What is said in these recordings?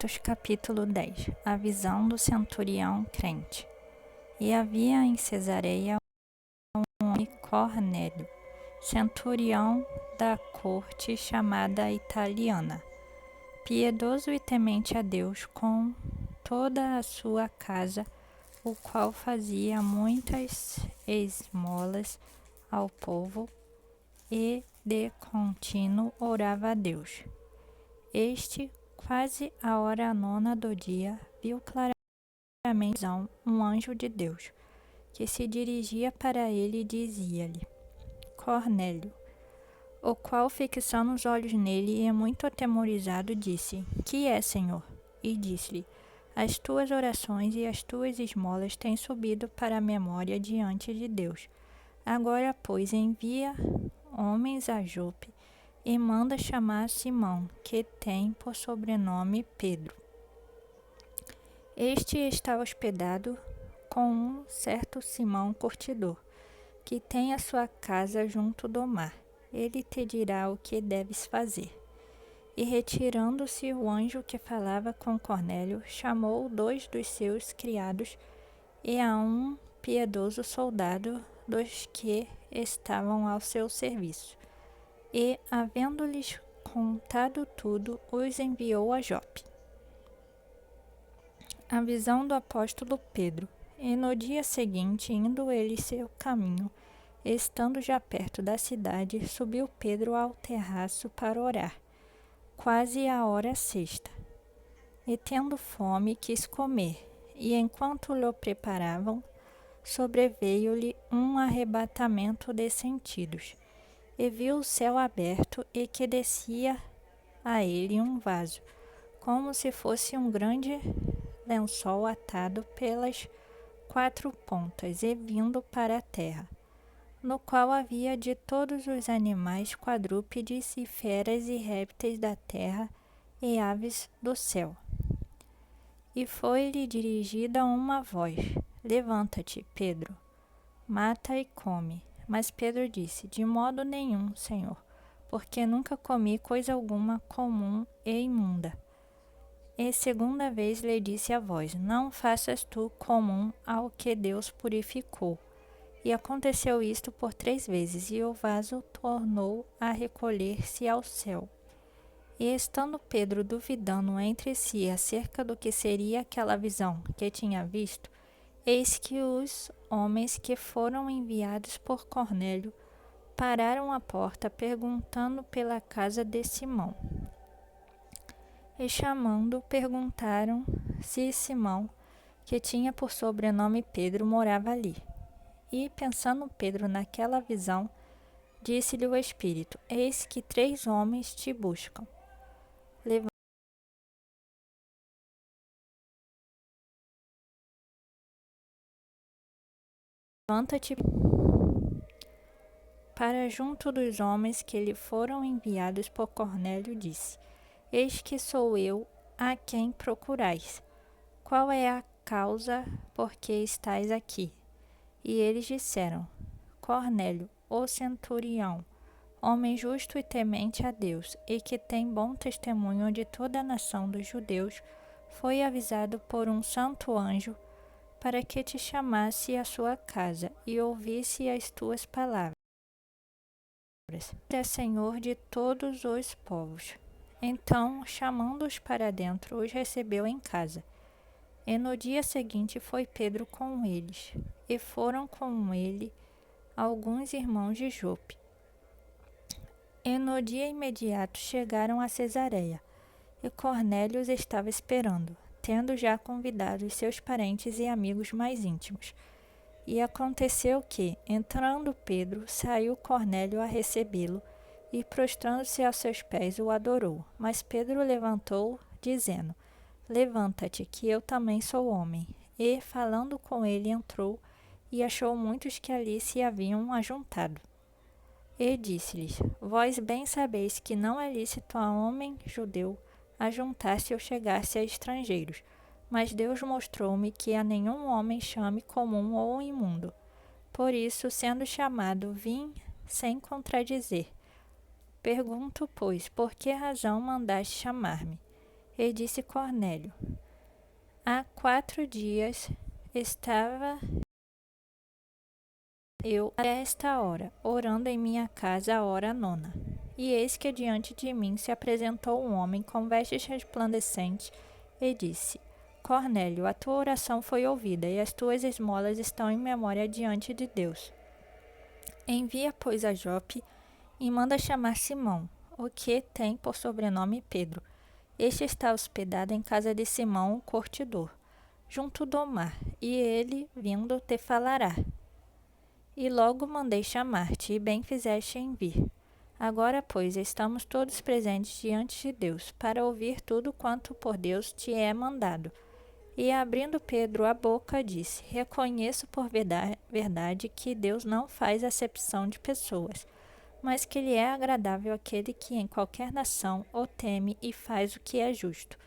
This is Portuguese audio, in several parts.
Atos capítulo 10. A visão do centurião crente. E havia em Cesareia um homem Cornélio, centurião da corte chamada italiana, piedoso e temente a Deus com toda a sua casa, o qual fazia muitas esmolas ao povo e de contínuo orava a Deus. Este, quase à hora nona do dia, viu claramente um anjo de Deus, que se dirigia para ele e dizia-lhe: Cornélio. O qual, fixando os olhos nele e muito atemorizado, disse: Que é, Senhor? E disse-lhe: As tuas orações e as tuas esmolas têm subido para a memória diante de Deus. Agora, pois, envia homens a Jope e manda chamar Simão, que tem por sobrenome Pedro. Este está hospedado com um certo Simão curtidor, que tem a sua casa junto do mar. Ele te dirá o que deves fazer. E retirando-se o anjo que falava com Cornélio, chamou 2 dos seus criados e a um piedoso soldado dos que estavam ao seu serviço. E, havendo-lhes contado tudo, os enviou a Jope. A visão do apóstolo Pedro. E no dia seguinte, indo ele seu caminho, estando já perto da cidade, subiu Pedro ao terraço para orar, quase à hora sexta. E tendo fome, quis comer, e enquanto lhe preparavam, sobreveio-lhe um arrebatamento de sentidos, e viu o céu aberto e que descia a ele um vaso, como se fosse um grande lençol atado pelas 4 pontas e vindo para a terra, no qual havia de todos os animais, quadrúpedes e feras e répteis da terra e aves do céu. E foi-lhe dirigida uma voz: Levanta-te, Pedro, mata e come. Mas Pedro disse: De modo nenhum, Senhor, porque nunca comi coisa alguma comum e imunda. E segunda vez lhe disse a voz: Não faças tu comum ao que Deus purificou. E aconteceu isto por 3 vezes, e o vaso tornou a recolher-se ao céu. E estando Pedro duvidando entre si acerca do que seria aquela visão que tinha visto, eis que os homens que foram enviados por Cornélio pararam à porta, perguntando pela casa de Simão. E chamando, perguntaram se Simão, que tinha por sobrenome Pedro, morava ali. E, pensando Pedro naquela visão, disse-lhe o Espírito: Eis que 3 homens te buscam. Levanta-te para junto dos homens que lhe foram enviados por Cornélio, disse: Eis que sou eu a quem procurais. Qual é a causa por que estais aqui? E eles disseram: Cornélio, o centurião, homem justo e temente a Deus, e que tem bom testemunho de toda a nação dos judeus, foi avisado por um santo anjo para que te chamasse à sua casa e ouvisse as tuas palavras. É Senhor de todos os povos. Então, chamando-os para dentro, os recebeu em casa. E no dia seguinte foi Pedro com eles, e foram com ele alguns irmãos de Jope. E no dia imediato chegaram a Cesareia, e Cornélio os estava esperando, tendo já convidado os seus parentes e amigos mais íntimos. E aconteceu que, entrando Pedro, saiu Cornélio a recebê-lo, e prostrando-se aos seus pés o adorou. Mas Pedro levantou, dizendo: Levanta-te, que eu também sou homem. E, falando com ele, entrou, e achou muitos que ali se haviam ajuntado. E disse-lhes: Vós bem sabeis que não é lícito a homem judeu ajuntar-se ou chegar-se a estrangeiros, mas Deus mostrou-me que a nenhum homem chame comum ou imundo. Por isso, sendo chamado, vim sem contradizer. Pergunto, pois, por que razão mandaste chamar-me? E disse Cornélio: há 4 dias estava eu a esta hora, orando em minha casa a hora nona. E eis que diante de mim se apresentou um homem com vestes resplandecentes e disse: Cornélio, a tua oração foi ouvida e as tuas esmolas estão em memória diante de Deus. Envia, pois, a Jope e manda chamar Simão, o que tem por sobrenome Pedro. Este está hospedado em casa de Simão, o curtidor, junto do mar, e ele, vindo, te falará. E logo mandei chamar-te, e bem fizeste em vir. Agora, pois, estamos todos presentes diante de Deus, para ouvir tudo quanto por Deus te é mandado. E abrindo Pedro a boca, disse: reconheço por verdade que Deus não faz acepção de pessoas, mas que lhe é agradável aquele que em qualquer nação o teme e faz o que é justo.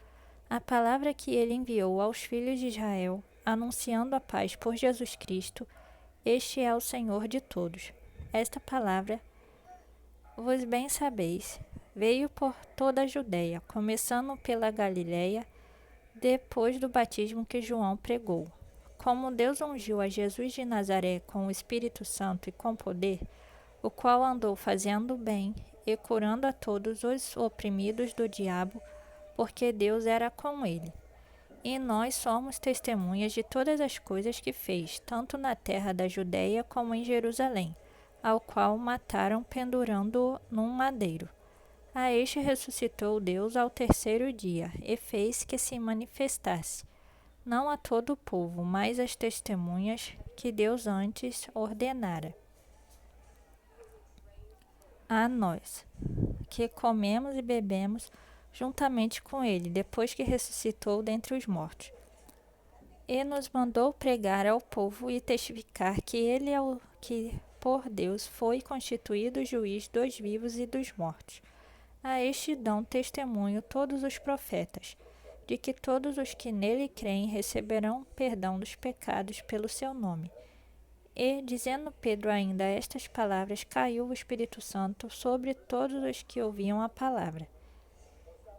A palavra que ele enviou aos filhos de Israel, anunciando a paz por Jesus Cristo, este é o Senhor de todos. Esta palavra, vós bem sabeis, veio por toda a Judeia, começando pela Galiléia, depois do batismo que João pregou. Como Deus ungiu a Jesus de Nazaré com o Espírito Santo e com poder, o qual andou fazendo bem e curando a todos os oprimidos do diabo, porque Deus era com ele. E nós somos testemunhas de todas as coisas que fez, tanto na terra da Judeia como em Jerusalém, ao qual mataram pendurando-o num madeiro. A este ressuscitou Deus ao 3º dia, e fez que se manifestasse, não a todo o povo, mas às testemunhas que Deus antes ordenara. A nós, que comemos e bebemos juntamente com ele, depois que ressuscitou dentre os mortos. E nos mandou pregar ao povo e testificar que ele é o que, por Deus, foi constituído juiz dos vivos e dos mortos. A este dão testemunho todos os profetas, de que todos os que nele creem receberão perdão dos pecados pelo seu nome. E, dizendo Pedro ainda estas palavras, caiu o Espírito Santo sobre todos os que ouviam a palavra.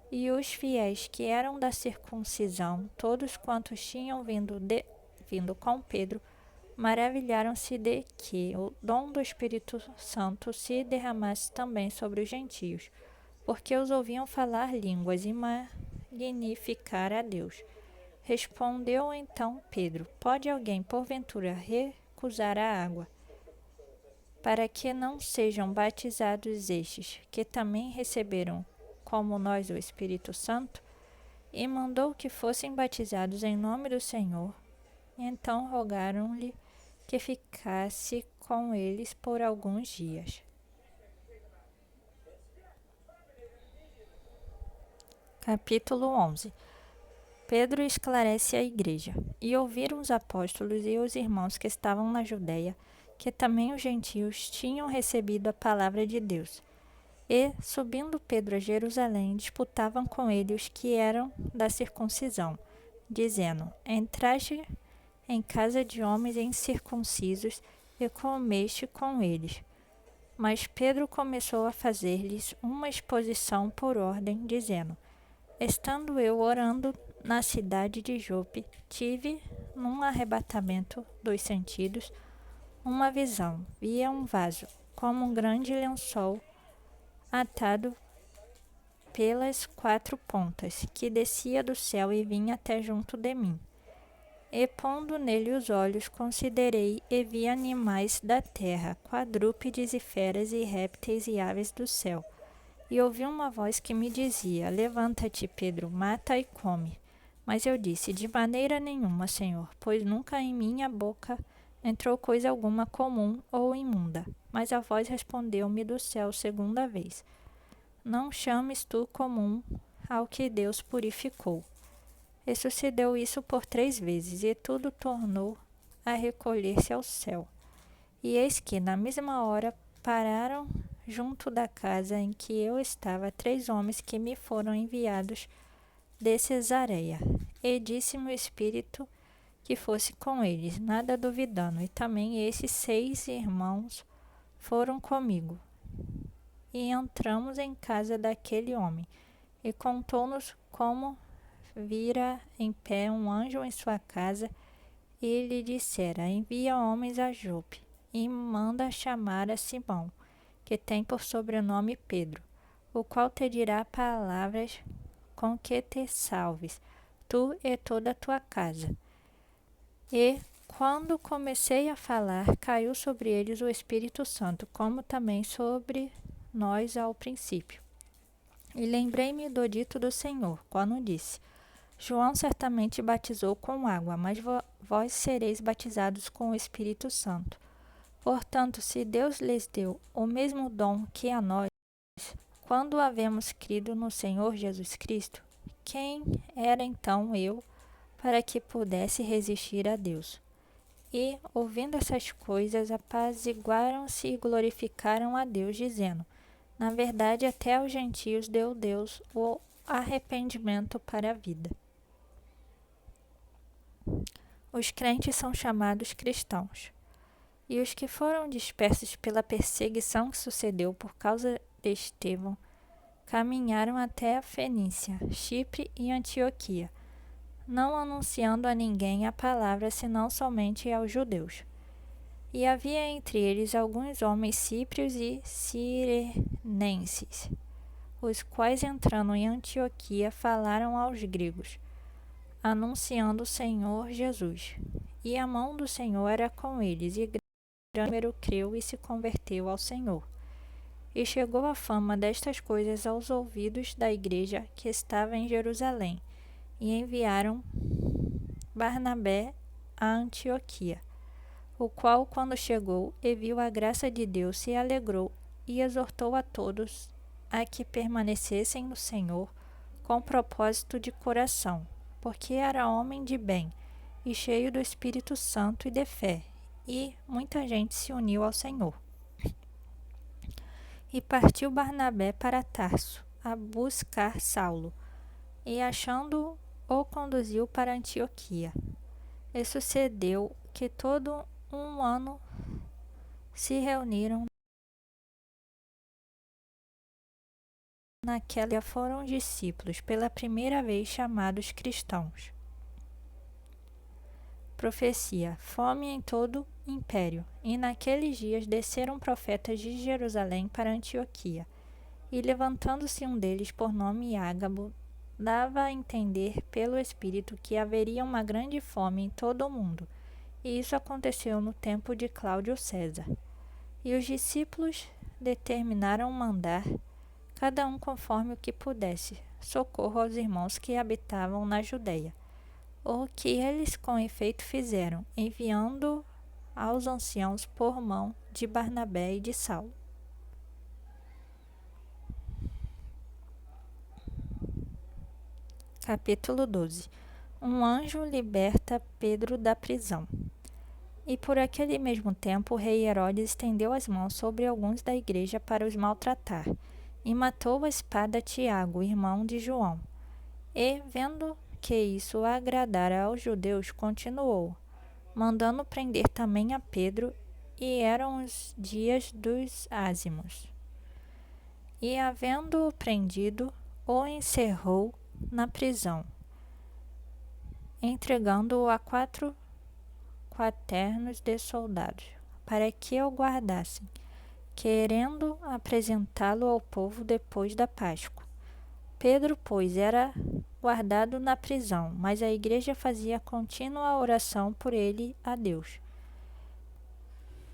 E os fiéis que eram da circuncisão, todos quantos tinham vindo com Pedro, maravilharam-se de que o dom do Espírito Santo se derramasse também sobre os gentios, porque os ouviam falar línguas e magnificar a Deus. Respondeu então Pedro: pode alguém, porventura, recusar a água, para que não sejam batizados estes, que também receberam, como nós, o Espírito Santo? E mandou que fossem batizados em nome do Senhor. Então rogaram-lhe que ficasse com eles por alguns dias. Capítulo 11. Pedro esclarece a igreja. E ouviram os apóstolos e os irmãos que estavam na Judeia, que também os gentios tinham recebido a palavra de Deus. E, subindo Pedro a Jerusalém, disputavam com ele os que eram da circuncisão, dizendo: entraste em casa de homens incircuncisos e comeste com eles. Mas Pedro começou a fazer-lhes uma exposição por ordem, dizendo: estando eu orando na cidade de Jope, tive, num arrebatamento dos sentidos, uma visão. Via um vaso, como um grande lençol, atado pelas 4 pontas, que descia do céu e vinha até junto de mim. E pondo nele os olhos, considerei e vi animais da terra, quadrúpedes e feras e répteis e aves do céu. E ouvi uma voz que me dizia: levanta-te, Pedro, mata e come. Mas eu disse: de maneira nenhuma, Senhor, pois nunca em minha boca entrou coisa alguma comum ou imunda. Mas a voz respondeu-me do céu 2ª vez: não chames tu comum ao que Deus purificou. E sucedeu isso por 3 vezes, e tudo tornou a recolher-se ao céu. E eis que, na mesma hora, pararam junto da casa em que eu estava 3 homens que me foram enviados de Cesareia. E disse-me o Espírito que fosse com eles, nada duvidando. E também esses 6 irmãos foram comigo. E entramos em casa daquele homem, e contou-nos como vira em pé um anjo em sua casa e lhe dissera: envia homens a Jope e manda chamar a Simão, que tem por sobrenome Pedro, o qual te dirá palavras com que te salves, tu e toda a tua casa. E, quando comecei a falar, caiu sobre eles o Espírito Santo, como também sobre nós ao princípio. E lembrei-me do dito do Senhor, quando disse: João certamente batizou com água, mas vós sereis batizados com o Espírito Santo. Portanto, se Deus lhes deu o mesmo dom que a nós, quando havemos crido no Senhor Jesus Cristo, quem era então eu para que pudesse resistir a Deus? E, ouvindo essas coisas, apaziguaram-se e glorificaram a Deus, dizendo: na verdade, até aos gentios deu Deus o arrependimento para a vida. Os crentes são chamados cristãos. E os que foram dispersos pela perseguição que sucedeu por causa de Estevão, caminharam até a Fenícia, Chipre e Antioquia, não anunciando a ninguém a palavra senão somente aos judeus. E havia entre eles alguns homens síprios e cirenenses, os quais, entrando em Antioquia, falaram aos gregos, anunciando o Senhor Jesus. E a mão do Senhor era com eles, e grande número creu e se converteu ao Senhor. E chegou a fama destas coisas aos ouvidos da igreja que estava em Jerusalém, e enviaram Barnabé a Antioquia, o qual, quando chegou e viu a graça de Deus, se alegrou e exortou a todos a que permanecessem no Senhor com propósito de coração, porque era homem de bem e cheio do Espírito Santo e de fé, e muita gente se uniu ao Senhor. E partiu Barnabé para Tarso, a buscar Saulo, e achando-o, o conduziu para Antioquia. E sucedeu que todo um ano se reuniram naquela, foram discípulos pela primeira vez chamados cristãos. Profecia: fome em todo o império. E naqueles dias desceram profetas de Jerusalém para Antioquia. E levantando-se um deles, por nome Ágabo, dava a entender pelo Espírito que haveria uma grande fome em todo o mundo. E isso aconteceu no tempo de Cláudio César. E os discípulos determinaram mandar, cada um conforme o que pudesse, socorro aos irmãos que habitavam na Judeia. O que eles com efeito fizeram, enviando aos anciãos por mão de Barnabé e de Saulo. Capítulo 12. Um anjo liberta Pedro da prisão. E por aquele mesmo tempo o rei Herodes estendeu as mãos sobre alguns da igreja para os maltratar, e matou a espada Tiago, irmão de João. E, vendo que isso agradara aos judeus, continuou, mandando prender também a Pedro, e eram os dias dos ázimos. E, havendo-o prendido, o encerrou na prisão, entregando-o a 4 quaternos de soldados, para que o guardassem, querendo apresentá-lo ao povo depois da Páscoa. Pedro, pois, era guardado na prisão, mas a igreja fazia contínua oração por ele a Deus.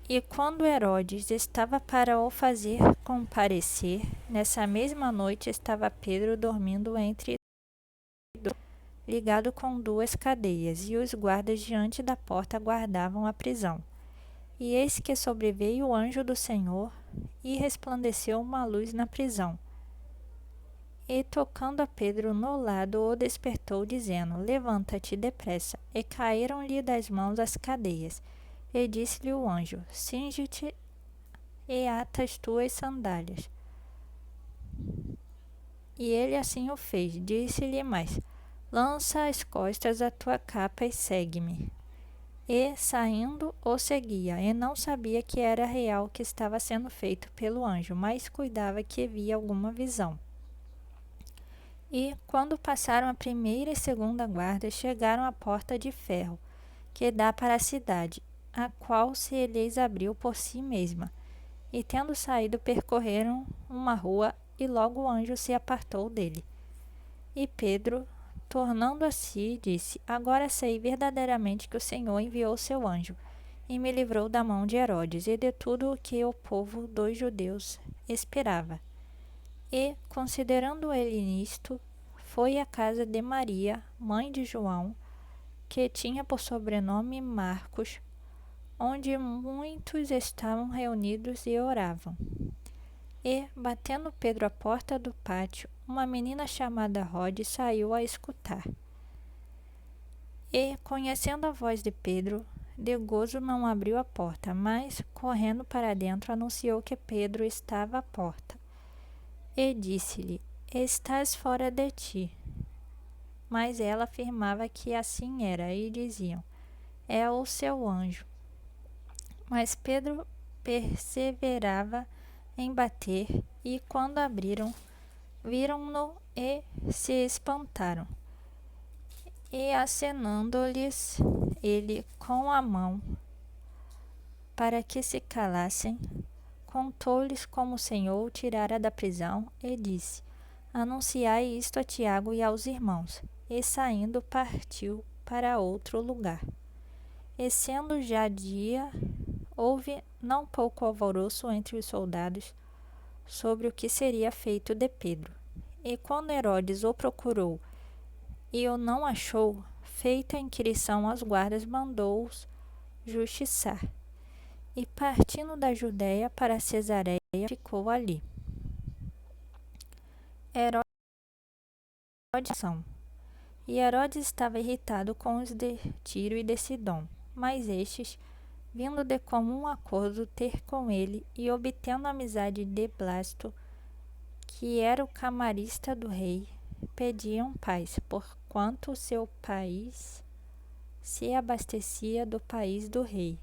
E quando Herodes estava para o fazer comparecer, nessa mesma noite estava Pedro dormindo ligado com 2 cadeias, e os guardas diante da porta guardavam a prisão. E eis que sobreveio o anjo do Senhor, e resplandeceu uma luz na prisão. E tocando a Pedro no lado, o despertou, dizendo: levanta-te depressa. E caíram-lhe das mãos as cadeias. E disse-lhe o anjo: cinge-te e ata as tuas sandálias. E ele assim o fez. Disse-lhe mais: lança às costas a tua capa e segue-me. E, saindo, o seguia, e não sabia que era real o que estava sendo feito pelo anjo, mas cuidava que via alguma visão. E, quando passaram a primeira e segunda guarda, chegaram à porta de ferro, que dá para a cidade, a qual se lhes abriu por si mesma. E, tendo saído, percorreram uma rua, e logo o anjo se apartou dele. E Pedro, tornando a si, disse: Agora sei verdadeiramente que o Senhor enviou seu anjo, e me livrou da mão de Herodes, e de tudo o que o povo dos judeus esperava. E, considerando ele nisto, foi à casa de Maria, mãe de João, que tinha por sobrenome Marcos, onde muitos estavam reunidos e oravam. E, batendo Pedro à porta do pátio, uma menina chamada Rode saiu a escutar. E, conhecendo a voz de Pedro, de gozo não abriu a porta, mas, correndo para dentro, anunciou que Pedro estava à porta. E disse-lhe: Estás fora de ti. Mas ela afirmava que assim era, e diziam: É o seu anjo. Mas Pedro perseverava em bater, e quando abriram, viram-no e se espantaram. E acenando-lhes ele com a mão para que se calassem, contou-lhes como o Senhor o tirara da prisão e disse: Anunciai isto a Tiago e aos irmãos. E saindo partiu para outro lugar. E sendo já dia, houve não pouco alvoroço entre os soldados sobre o que seria feito de Pedro. E quando Herodes o procurou e o não achou, feita a inquirição aos guardas, mandou-os justiçar. E partindo da Judéia para Cesareia, ficou ali. Herodes E Herodes estava irritado com os de Tiro e de Sidom, mas estes, vindo de comum acordo ter com ele e obtendo a amizade de Blasto, que era o camarista do rei, pediam paz, porquanto o seu país se abastecia do país do rei.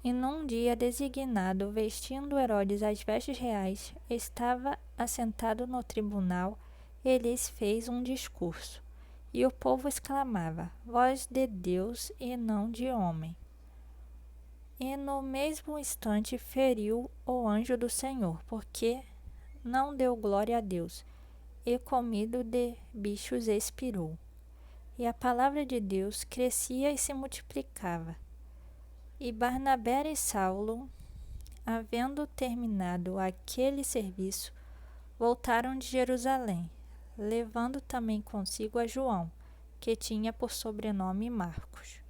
E num dia designado, vestindo Herodes as vestes reais, estava assentado no tribunal e lhes fez um discurso. E o povo exclamava: Voz de Deus e não de homem. E no mesmo instante feriu o anjo do Senhor, porque não deu glória a Deus, e comido de bichos expirou. E a palavra de Deus crescia e se multiplicava. E Barnabé e Saulo, havendo terminado aquele serviço, voltaram de Jerusalém, levando também consigo a João, que tinha por sobrenome Marcos.